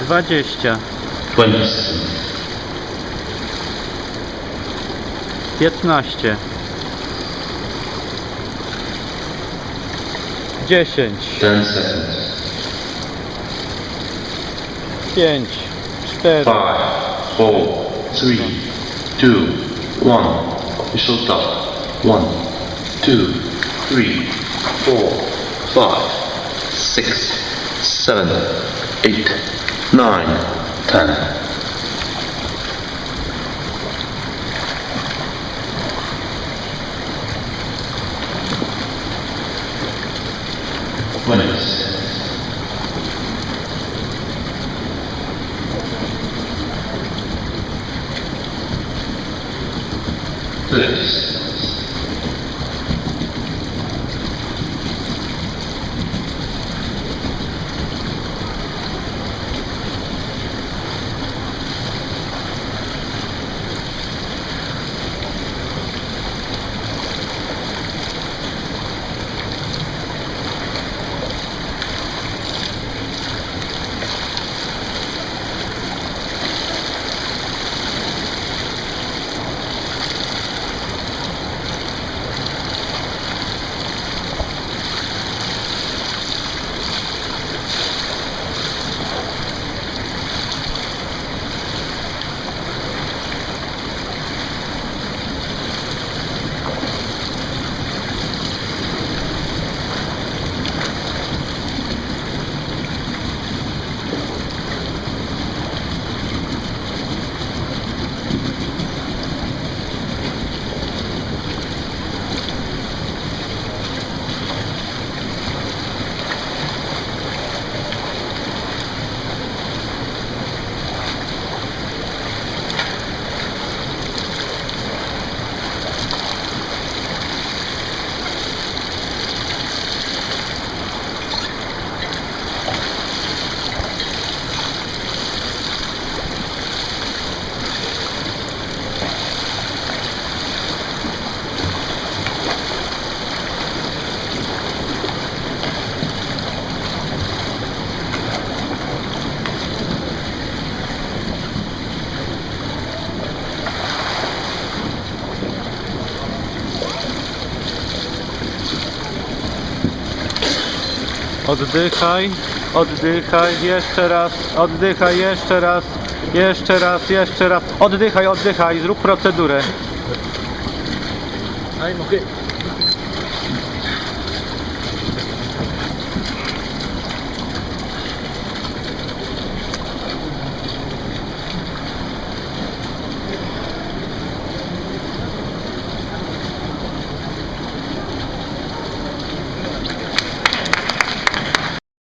20, 27, 15, 10, 10 seconds, 5, 4, 5, 4, 3, 2, 1. Whistle stop. 1, 2, 3, 4, 5, 6, 7, 8, 9, 10. Winners. This. oddychaj, oddychaj, jeszcze raz, oddychaj, jeszcze raz, jeszcze raz, jeszcze raz, oddychaj, oddychaj, zrób procedurę. I'm okay.